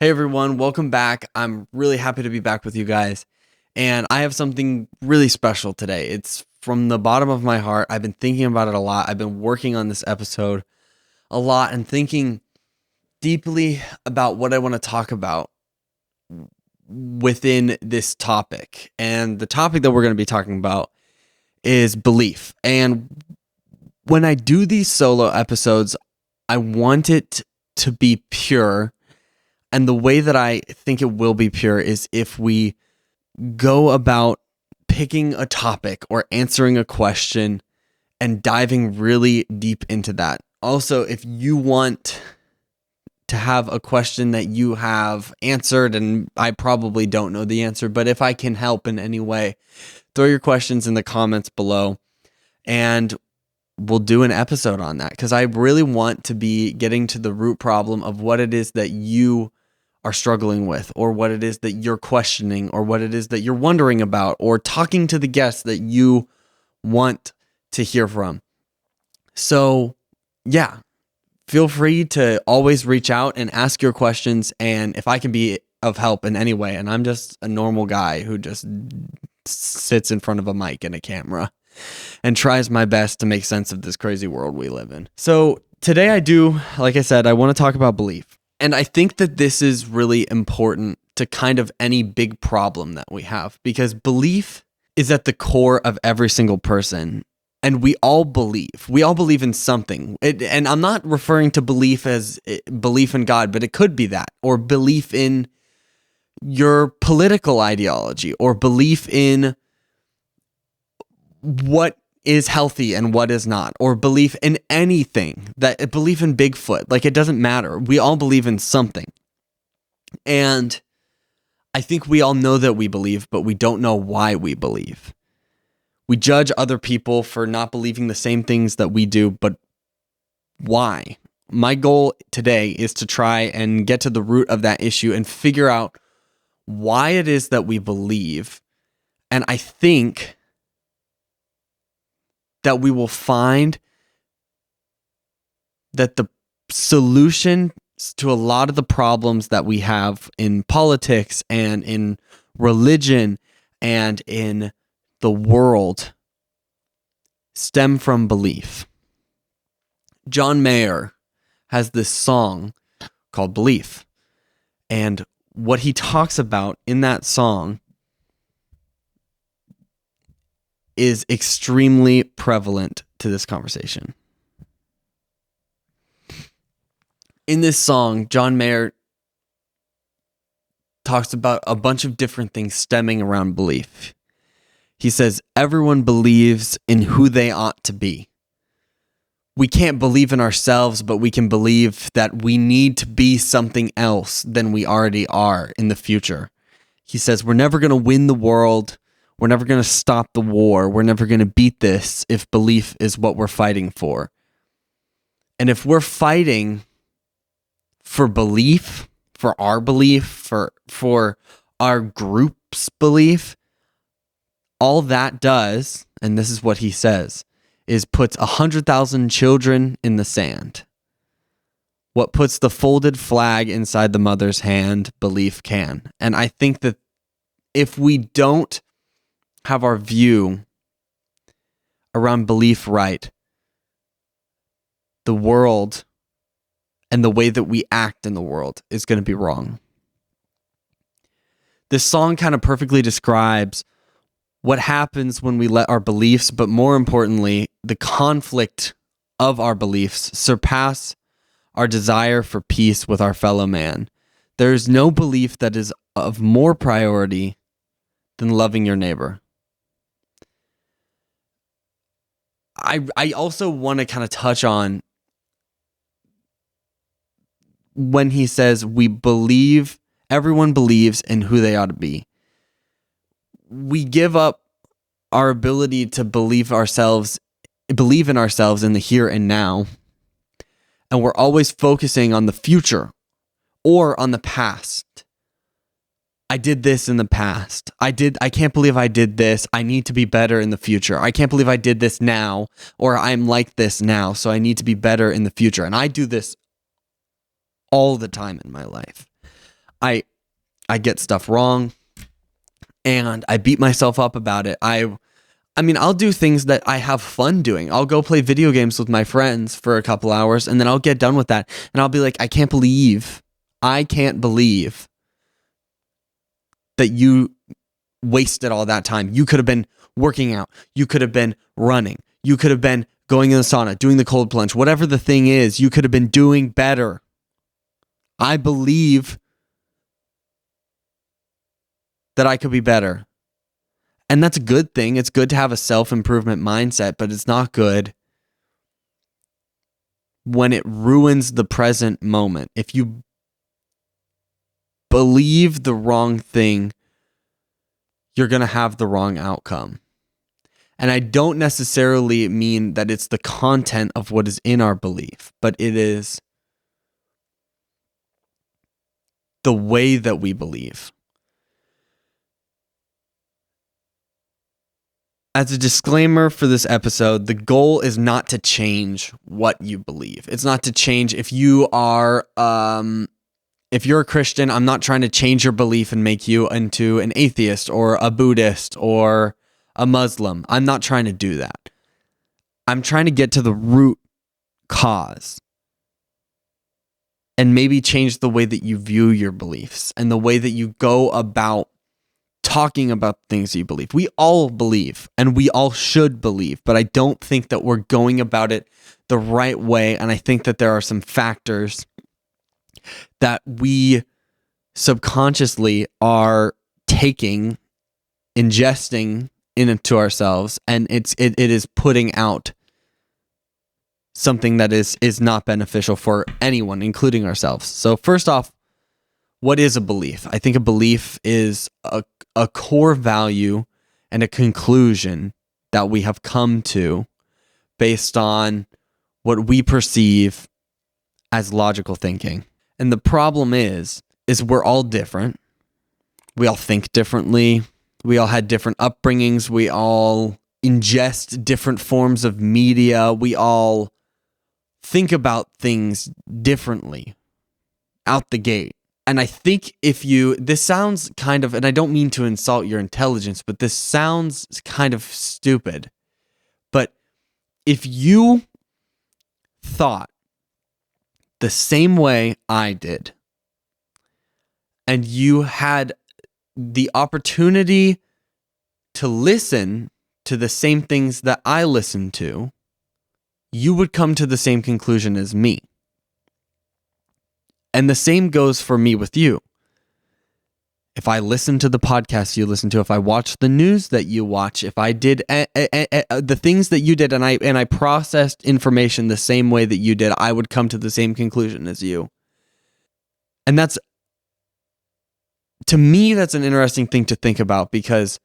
Hey everyone, welcome back. I'm really happy to be back with you guys. And I have something really special today. It's from the bottom of my heart. I've been thinking about it a lot. I've been working on this episode a lot and thinking deeply about what I want to talk about within this topic. And the topic that we're going to be talking about is belief. And when I do these solo episodes, I want it to be pure. And the way that I think it will be pure is if we go about picking a topic or answering a question and diving really deep into that. Also, if you want to have a question that you have answered, and I probably don't know the answer, but if I can help in any way, throw your questions in the comments below and we'll do an episode on that, because I really want to be getting to the root problem of what it is that you are struggling with, or what it is that you're questioning, or what it is that you're wondering about, or talking to the guests that you want to hear from. So, yeah, feel free to always reach out and ask your questions, and if I can be of help in any way, and I'm just a normal guy who just sits in front of a mic and a camera and tries my best to make sense of this crazy world we live in. So, today like I said, I want to talk about belief. And I think that this is really important to kind of any big problem that we have, because belief is at the core of every single person. And we all believe in something. And I'm not referring to belief as belief in God, but it could be that, or belief in your political ideology, or belief in what is healthy and what is not, or belief in anything, that belief in Bigfoot. Like, it doesn't matter. We all believe in something. And I think we all know that we believe, but we don't know why we believe. We judge other people for not believing the same things that we do, but why? My goal today is to try and get to the root of that issue and figure out why it is that we believe. And I think that we will find that the solution to a lot of the problems that we have in politics and in religion and in the world stem from belief. John Mayer has this song called Belief, and what he talks about in that song is extremely prevalent to this conversation. In this song, John Mayer talks about a bunch of different things stemming around belief. He says, everyone believes in who they ought to be. We can't believe in ourselves, but we can believe that we need to be something else than we already are in the future. He says, we're never going to win the world. We're never going to stop the war. We're never going to beat this if belief is what we're fighting for. And if we're fighting for belief, for our belief, for our group's belief, all that does, and this is what he says, is puts 100,000 children in the sand. What puts the folded flag inside the mother's hand, belief can. And I think that if we don't have our view around belief right, the world and the way that we act in the world is going to be wrong. This song kind of perfectly describes what happens when we let our beliefs, but more importantly, the conflict of our beliefs, surpass our desire for peace with our fellow man. There is no belief that is of more priority than loving your neighbor. I also want to kind of touch on when he says everyone believes in who they ought to be. We give up our ability to believe in ourselves in the here and now, and we're always focusing on the future or on the past. I did this in the past. I can't believe I did this. I need to be better in the future. I can't believe I did this now, or I'm like this now, so I need to be better in the future. And I do this all the time in my life. I get stuff wrong and I beat myself up about it. I mean, I'll do things that I have fun doing. I'll go play video games with my friends for a couple hours and then I'll get done with that and I'll be like, I can't believe that you wasted all that time. You could have been working out. You could have been running. You could have been going in the sauna, doing the cold plunge, whatever the thing is, you could have been doing better. I believe that I could be better. And that's a good thing. It's good to have a self-improvement mindset, but it's not good when it ruins the present moment. If you believe the wrong thing, you're going to have the wrong outcome. And I don't necessarily mean that it's the content of what is in our belief, but it is the way that we believe. As a disclaimer for this episode, the goal is not to change what you believe. It's not to change if you're a Christian, I'm not trying to change your belief and make you into an atheist or a Buddhist or a Muslim. I'm not trying to do that. I'm trying to get to the root cause and maybe change the way that you view your beliefs and the way that you go about talking about things that you believe. We all believe and we all should believe, but I don't think that we're going about it the right way. And I think that there are some factors that we subconsciously are ingesting into ourselves, and it is putting out something that is not beneficial for anyone, including ourselves. So first off, what is a belief? I think a belief is a core value and a conclusion that we have come to based on what we perceive as logical thinking. And the problem is we're all different. We all think differently. We all had different upbringings. We all ingest different forms of media. We all think about things differently out the gate. And I think this sounds kind of, and I don't mean to insult your intelligence, but this sounds kind of stupid. But if you thought the same way I did, and you had the opportunity to listen to the same things that I listened to, you would come to the same conclusion as me. And the same goes for me with you. If I listen to the podcast you listen to, if I watch the news that you watch, if I did the things that you did and I processed information the same way that you did, I would come to the same conclusion as you. And to me, that's an interesting thing to think about, because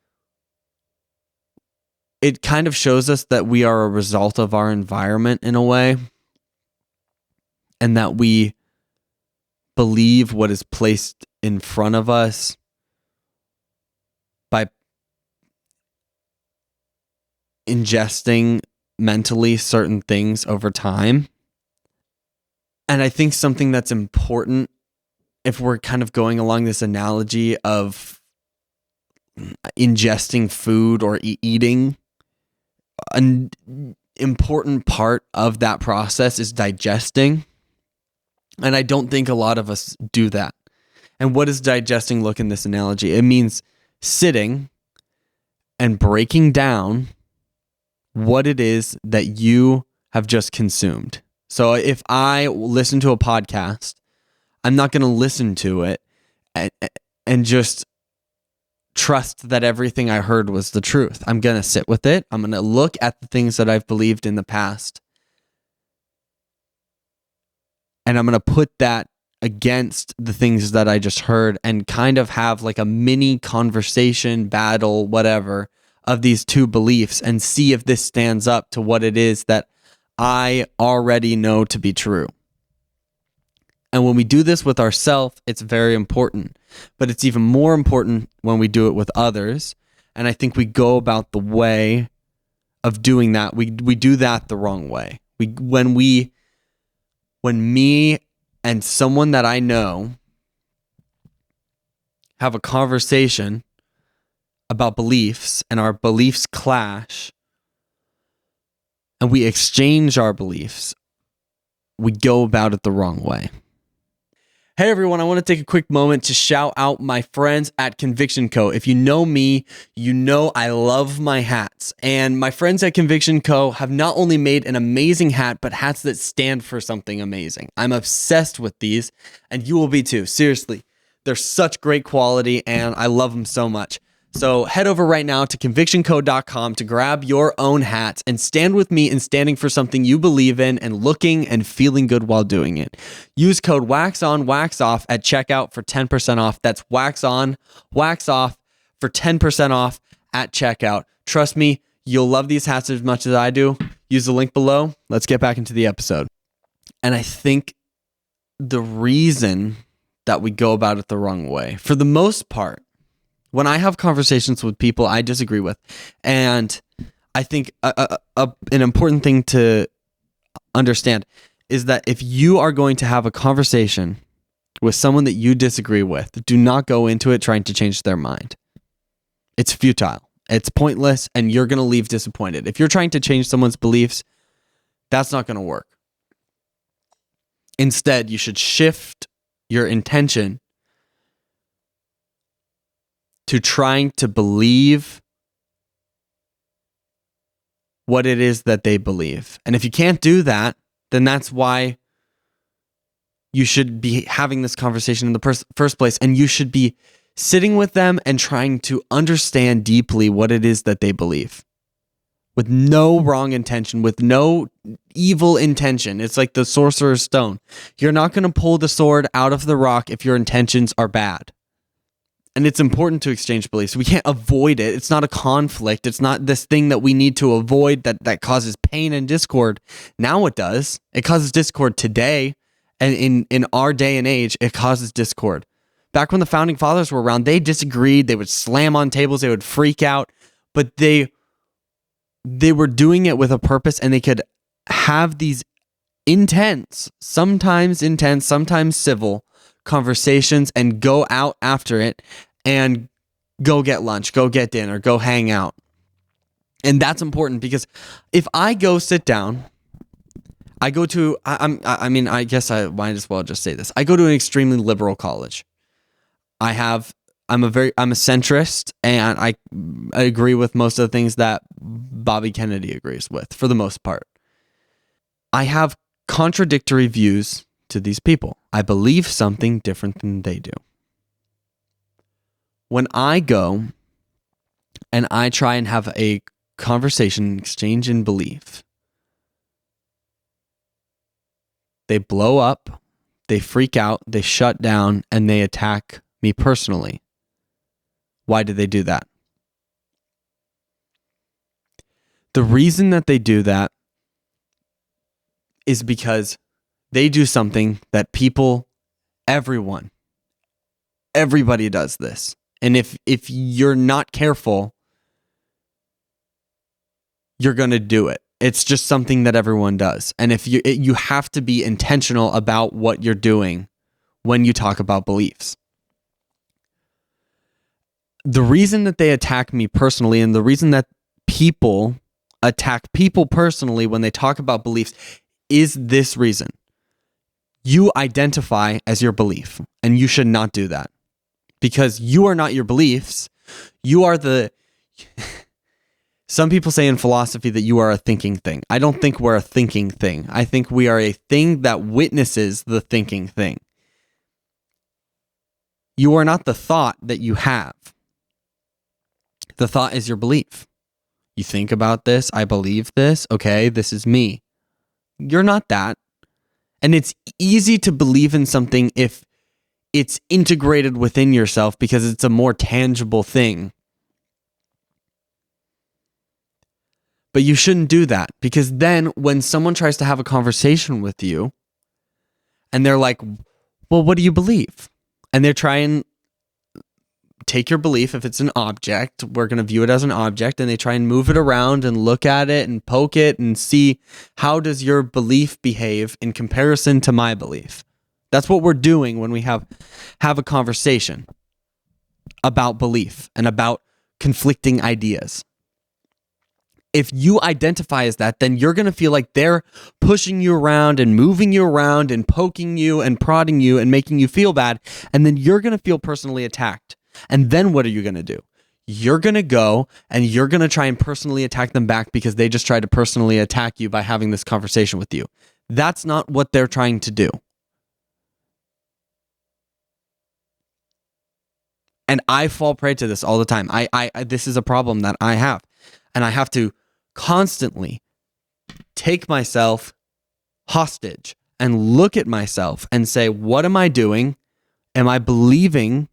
it kind of shows us that we are a result of our environment in a way, and that we believe what is placed in front of us by ingesting mentally certain things over time. And I think something that's important, if we're kind of going along this analogy of ingesting food or eating, an important part of that process is digesting. And I don't think a lot of us do that. And what does digesting look in this analogy? It means sitting and breaking down what it is that you have just consumed. So if I listen to a podcast, I'm not going to listen to it and just trust that everything I heard was the truth. I'm going to sit with it. I'm going to look at the things that I've believed in the past, and I'm going to put that against the things that I just heard and kind of have like a mini conversation, battle, whatever, of these two beliefs, and see if this stands up to what it is that I already know to be true. And when we do this with ourselves, it's very important. But it's even more important when we do it with others. And I think we go about the way of doing that. We do that the wrong way. When me and someone that I know have a conversation about beliefs and our beliefs clash and we exchange our beliefs, we go about it the wrong way. Hey everyone, I want to take a quick moment to shout out my friends at Conviction Co. If you know me, you know I love my hats. And my friends at Conviction Co. have not only made an amazing hat, but hats that stand for something amazing. I'm obsessed with these, and you will be too. Seriously, they're such great quality, and I love them so much. So head over right now to convictionco.com to grab your own hats and stand with me in standing for something you believe in and looking and feeling good while doing it. Use code WAXON, at checkout for 10% off. That's WAXON, for 10% off at checkout. Trust me, you'll love these hats as much as I do. Use the link below. Let's get back into the episode. And I think the reason that we go about it the wrong way, for the most part, when I have conversations with people I disagree with, and I think an important thing to understand is that if you are going to have a conversation with someone that you disagree with, do not go into it trying to change their mind. It's futile. It's pointless, and you're going to leave disappointed. If you're trying to change someone's beliefs, that's not going to work. Instead, you should shift your intention to trying to believe what it is that they believe. And if you can't do that, then that's why you should be having this conversation in the first place. And you should be sitting with them and trying to understand deeply what it is that they believe. With no wrong intention, with no evil intention. It's like the Sorcerer's Stone. You're not going to pull the sword out of the rock if your intentions are bad. And it's important to exchange beliefs. We can't avoid it. It's not a conflict. It's not this thing that we need to avoid that causes pain and discord. Now it does. It causes discord today. And in our day and age, it causes discord. Back when the founding fathers were around, they disagreed. They would slam on tables. They would freak out. But they were doing it with a purpose, and they could have these sometimes civil conversations and go out after it and go get lunch, go get dinner, go hang out. And that's important because if I go sit down, I go to, I guess I might as well just say this. I go to an extremely liberal college. I'm a centrist, and I agree with most of the things that Bobby Kennedy agrees with for the most part. I have contradictory views to these people. I believe something different than they do. When I go and I try and have a conversation, exchange in belief, they blow up, they freak out, they shut down, and they attack me personally. Why do they do that? The reason that they do that is because they do something that everybody does this. And if you're not careful, you're going to do it. It's just something that everyone does. And if you have to be intentional about what you're doing when you talk about beliefs. The reason that they attack me personally, and the reason that people attack people personally when they talk about beliefs, is this reason. You identify as your belief, and you should not do that. Because you are not your beliefs. You are some people say in philosophy that you are a thinking thing. I don't think we're a thinking thing. I think we are a thing that witnesses the thinking thing. You are not the thought that you have. The thought is your belief. You think about this, I believe this, okay, this is me. You're not that. And it's easy to believe in something if it's integrated within yourself because it's a more tangible thing. But you shouldn't do that, because then when someone tries to have a conversation with you and they're like, well, what do you believe? And they're trying take your belief, if it's an object, we're going to view it as an object, and they try and move it around and look at it and poke it and see, how does your belief behave in comparison to my belief? That's what we're doing when we have a conversation. about belief and about conflicting ideas. If you identify as that, then you're going to feel like they're pushing you around and moving you around and poking you and prodding you and making you feel bad. And then you're going to feel personally attacked. And then what are you going to do? You're going to go and you're going to try and personally attack them back because they just tried to personally attack you by having this conversation with you. That's not what they're trying to do. And I fall prey to this all the time. This is a problem that I have. And I have to constantly take myself hostage and look at myself and say, what am I doing? Am I believing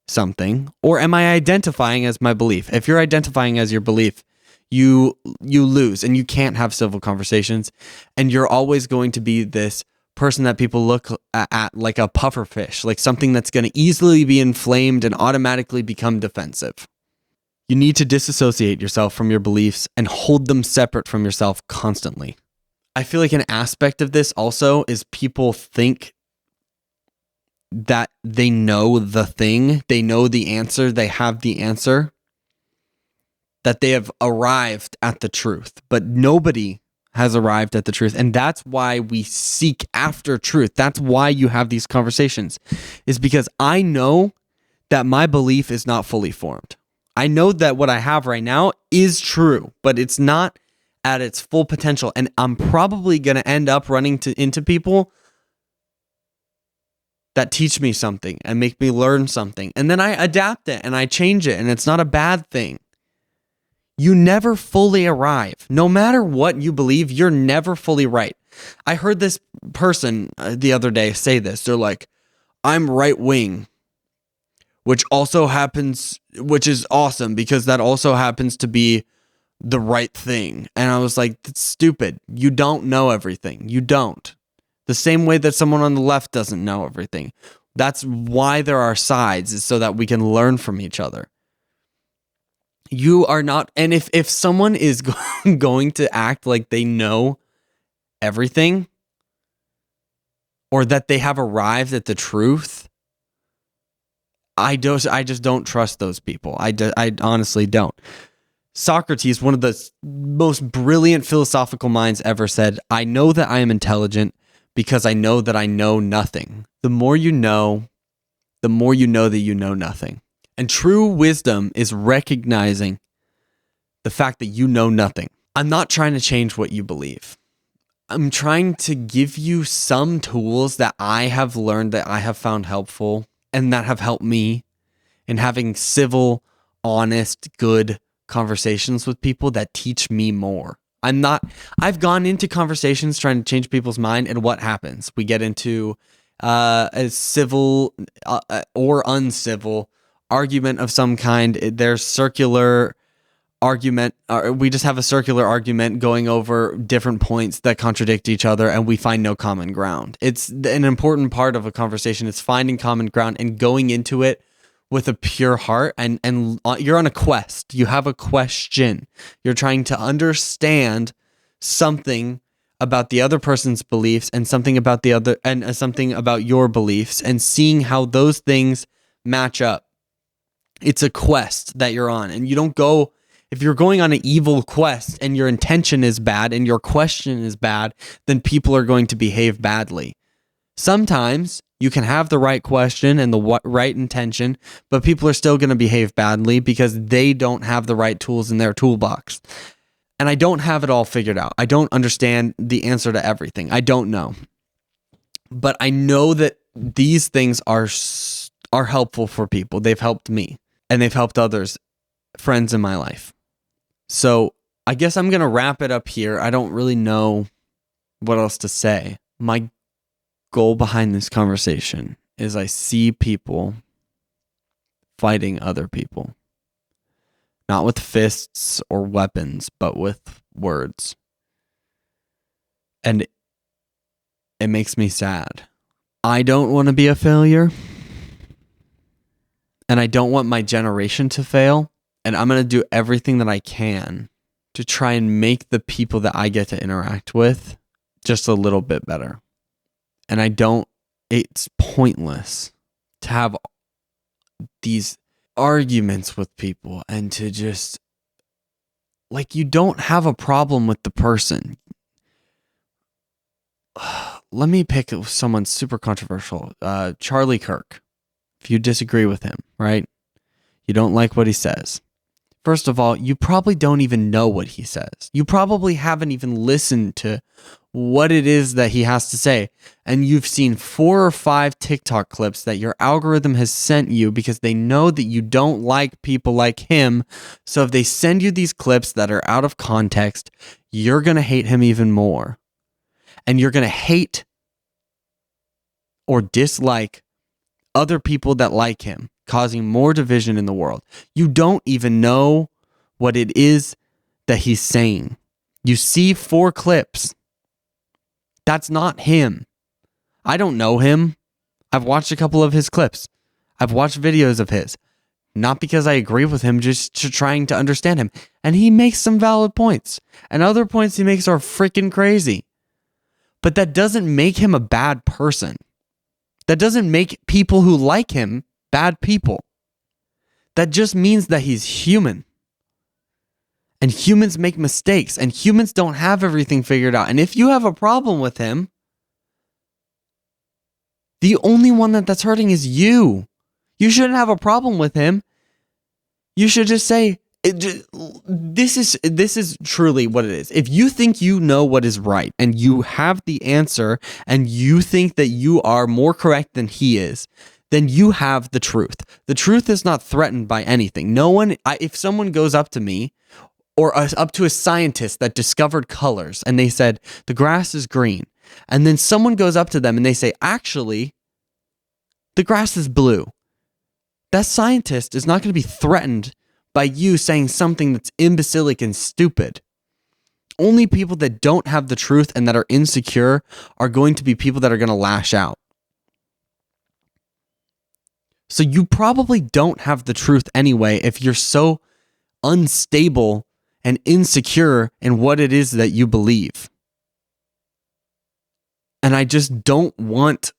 something, or am I identifying as my belief? If you're identifying as your belief, you lose, and you can't have civil conversations, and you're always going to be this person that people look at like a puffer fish, like something that's going to easily be inflamed and automatically become defensive. You need to disassociate yourself from your beliefs and hold them separate from yourself constantly. I feel like an aspect of this also is people think that they know the thing, they know the answer, they have the answer, that they have arrived at the truth, but nobody has arrived at the truth. And that's why we seek after truth. That's why you have these conversations, is because I know that my belief is not fully formed. I know that what I have right now is true, but it's not at its full potential. And I'm probably going to end up running into people that teach me something and make me learn something. And then I adapt it and I change it, and it's not a bad thing. You never fully arrive. No matter what you believe, you're never fully right. I heard this person the other day say this. They're like, I'm right wing, which is awesome because that also happens to be the right thing. And I was like, that's stupid. You don't know everything. You don't. The same way that someone on the left doesn't know everything. That's why there are sides, is so that we can learn from each other. You are not, and if someone is going to act like they know everything, or that they have arrived at the truth, I just don't trust those people. I honestly don't. Socrates, one of the most brilliant philosophical minds ever, said, I know that I am intelligent because I know that I know nothing. The more you know that you know nothing. And true wisdom is recognizing the fact that you know nothing. I'm not trying to change what you believe. I'm trying to give you some tools that I have learned, that I have found helpful, and that have helped me in having civil, honest, good conversations with people that teach me more. I've gone into conversations trying to change people's mind, and what happens? We get into a civil or uncivil argument of some kind. There's circular argument. We just have a circular argument going over different points that contradict each other, and we find no common ground. It's an important part of a conversation. It's finding common ground and going into it with a pure heart, and you're on a quest. You have a question. You're trying to understand something about the other person's beliefs and something about the other, and something about your beliefs, and seeing how those things match up. It's a quest that you're on, and you don't go, if you're going on an evil quest and your intention is bad and your question is bad, then people are going to behave badly. Sometimes you can have the right question and the right intention, but people are still going to behave badly because they don't have the right tools in their toolbox. And I don't have it all figured out. I don't understand the answer to everything. I don't know. But I know that these things are helpful for people. They've helped me, and they've helped others, friends in my life. So I guess I'm going to wrap it up here. I don't really know what else to say. My goal behind this conversation is I see people fighting other people. Not with fists or weapons, but with words. And it makes me sad. I don't want to be a failure. And I don't want my generation to fail. And I'm going to do everything that I can to try and make the people that I get to interact with just a little bit better. And it's pointless to have these arguments with people and to just, like, you don't have a problem with the person. Let me pick someone super controversial. Charlie Kirk. If you disagree with him, right? You don't like what he says. First of all, you probably don't even know what he says. You probably haven't even listened to what it is that he has to say. And you've seen 4 or 5 TikTok clips that your algorithm has sent you because they know that you don't like people like him. So if they send you these clips that are out of context, you're going to hate him even more. And you're going to hate or dislike other people that like him, causing more division in the world. You don't even know what it is that he's saying. You see 4 clips. That's not him. I don't know him. I've watched a couple of his clips. I've watched videos of his. Not because I agree with him, just trying to understand him. And he makes some valid points. And other points he makes are freaking crazy. But that doesn't make him a bad person. That doesn't make people who like him bad people. That just means that he's human. And humans make mistakes. And humans don't have everything figured out. And if you have a problem with him, the only one that's hurting is you. You shouldn't have a problem with him. You should just say, this is truly what it is. If you think you know what is right and you have the answer and you think that you are more correct than he is, then you have the truth. The truth is not threatened by anything. No one, if someone goes up to me or up to a scientist that discovered colors and they said, the grass is green, and then someone goes up to them and they say, actually, the grass is blue. That scientist is not going to be threatened by you saying something that's imbecilic and stupid. Only people that don't have the truth and that are insecure are going to be people that are going to lash out. So you probably don't have the truth anyway if you're so unstable and insecure in what it is that you believe. And I just don't want...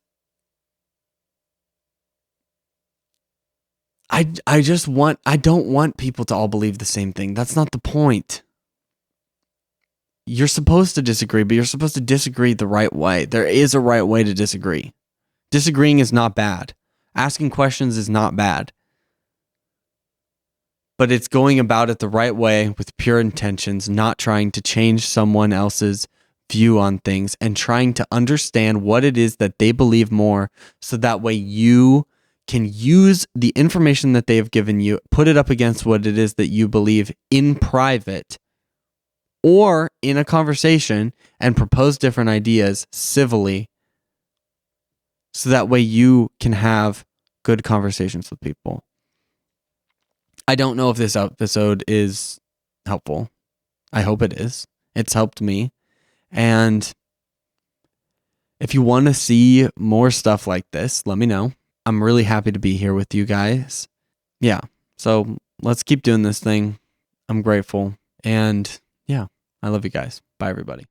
I don't want people to all believe the same thing. That's not the point. You're supposed to disagree, but you're supposed to disagree the right way. There is a right way to disagree. Disagreeing is not bad. Asking questions is not bad. But it's going about it the right way with pure intentions, not trying to change someone else's view on things and trying to understand what it is that they believe more so that way you can use the information that they have given you, put it up against what it is that you believe in private or in a conversation and propose different ideas civilly so that way you can have good conversations with people. I don't know if this episode is helpful. I hope it is. It's helped me. And if you want to see more stuff like this, let me know. I'm really happy to be here with you guys. Yeah, so let's keep doing this thing. I'm grateful. And yeah, I love you guys. Bye, everybody.